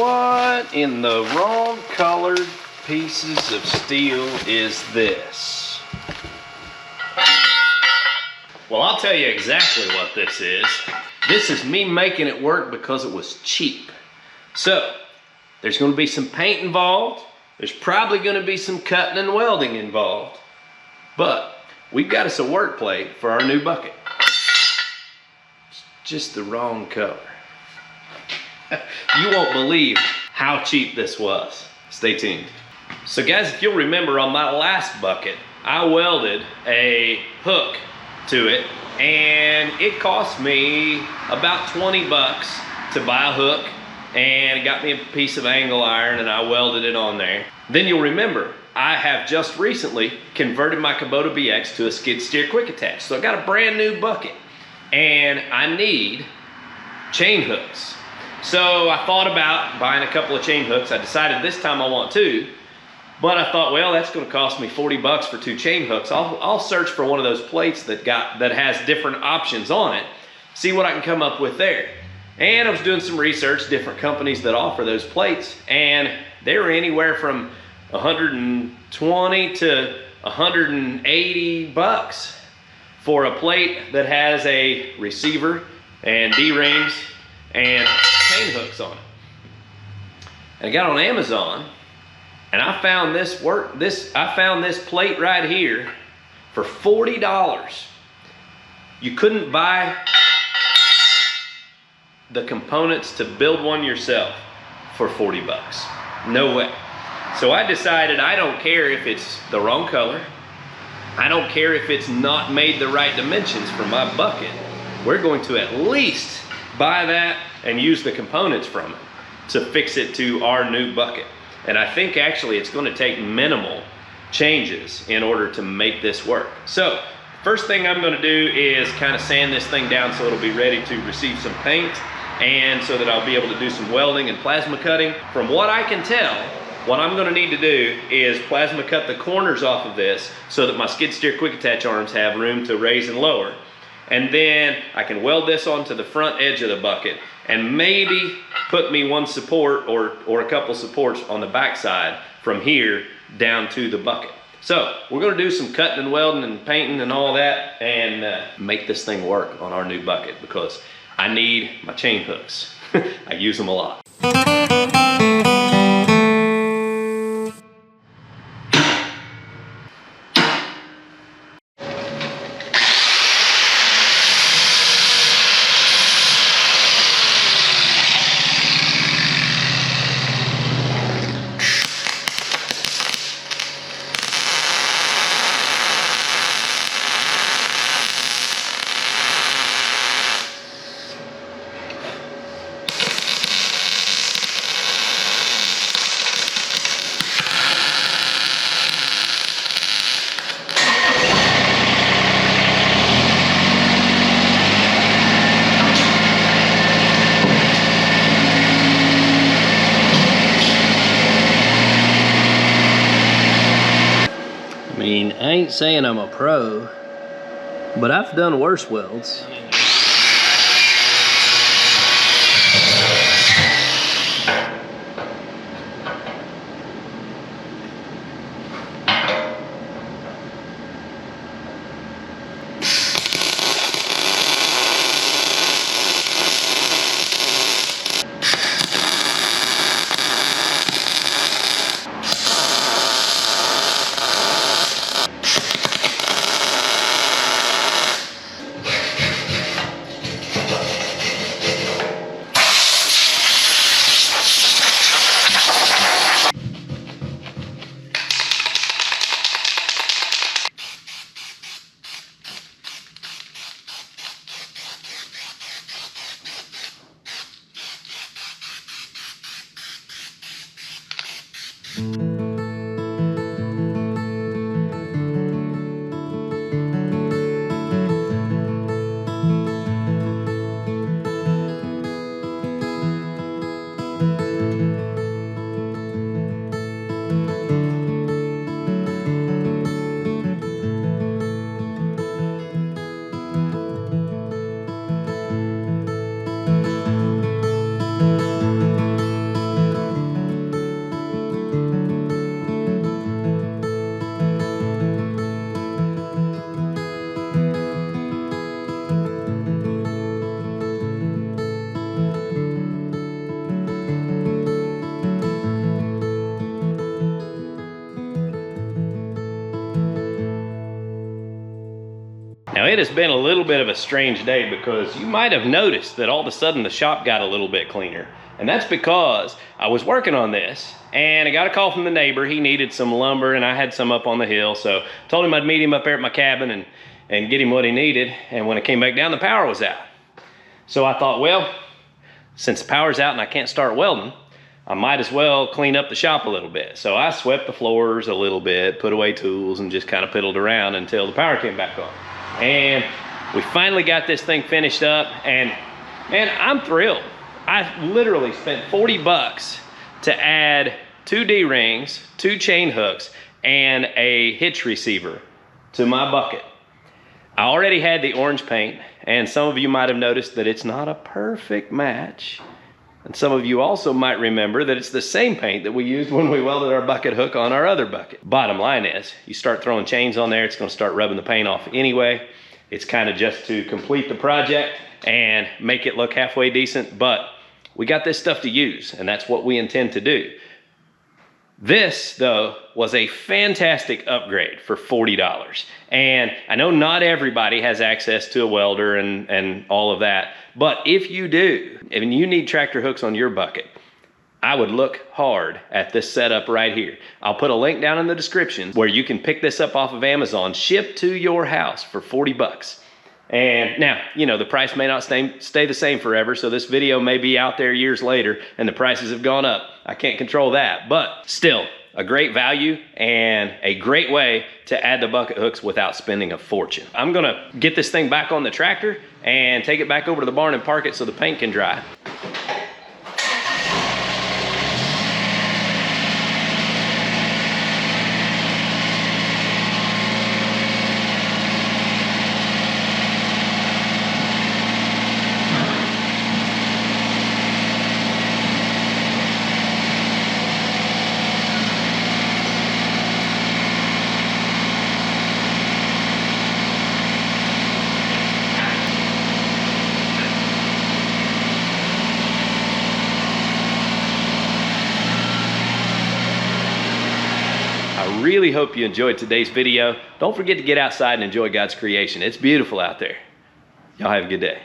What in the wrong colored pieces of steel is this? Well, I'll tell you exactly what this is. This is me making it work because it was cheap. So, there's going to be some paint involved. There's probably going to be some cutting and welding involved. But we've got us a work plate for our new bucket. It's just the wrong color. You won't believe how cheap this was. Stay tuned. So guys, if you'll remember on my last bucket, I welded a hook to it, and it cost me about 20 bucks to buy a hook, and it got me a piece of angle iron and I welded it on there. Then you'll remember, I have just recently converted my Kubota BX to a skid steer quick attach. So I got a brand new bucket and I need chain hooks. So I thought about buying a couple of chain hooks. I decided this time I want two, but I thought, well, that's gonna cost me 40 bucks for two chain hooks. I'll search for one of those plates that has different options on it, see what I can come up with there. And I was doing some research, different companies that offer those plates, and they were anywhere from 120 to 180 bucks for a plate that has a receiver and D-rings and chain hooks on it. And I got on Amazon and I found this plate right here for $40. You couldn't buy the components to build one yourself for 40 bucks. No way. So I decided I don't care if it's the wrong color. I don't care if it's not made the right dimensions for my bucket. We're going to at least buy that and use the components from it to fix it to our new bucket. And I think actually it's going to take minimal changes in order to make this work. So first thing I'm going to do is kind of sand this thing down so it'll be ready to receive some paint, and so that I'll be able to do some welding and plasma cutting. From what I can tell, what I'm going to need to do is plasma cut the corners off of this so that my skid steer quick attach arms have room to raise and lower. And then I can weld this onto the front edge of the bucket and maybe put me one support or a couple supports on the back side from here down to the bucket. So we're going to do some cutting and welding and painting and all that, and make this thing work on our new bucket, because I need my chain hooks. I use them a lot. I ain't saying I'm a pro, but I've done worse welds. Now it has been a little bit of a strange day because you might have noticed that all of a sudden the shop got a little bit cleaner. And that's because I was working on this and I got a call from the neighbor. He needed some lumber and I had some up on the hill. So I told him I'd meet him up there at my cabin and get him what he needed. And when I came back down, the power was out. So I thought, well, since the power's out and I can't start welding, I might as well clean up the shop a little bit. So I swept the floors a little bit, put away tools, and just kind of piddled around until the power came back on. And we finally got this thing finished up, and man, I'm thrilled. I literally spent 40 bucks to add 2 D-rings, 2 chain hooks, and a hitch receiver to my bucket. I already had the orange paint, and some of you might have noticed that it's not a perfect match. And some of you also might remember that it's the same paint that we used when we welded our bucket hook on our other bucket. Bottom line is, you start throwing chains on there, it's gonna start rubbing the paint off anyway. It's kind of just to complete the project and make it look halfway decent, but we got this stuff to use, and that's what we intend to do. This, though, was a fantastic upgrade for $40. And I know not everybody has access to a welder and all of that, but if you do, and you need tractor hooks on your bucket, I would look hard at this setup right here. I'll put a link down in the description where you can pick this up off of Amazon, shipped to your house for 40 bucks. And now, you know, the price may not stay the same forever, so this video may be out there years later and the prices have gone up. I can't control that, but still a great value and a great way to add the bucket hooks without spending a fortune. I'm gonna get this thing back on the tractor and take it back over to the barn and park it so the paint can dry. I really hope you enjoyed today's video. Don't forget to get outside and enjoy God's creation. It's beautiful out there. Y'all have a good day.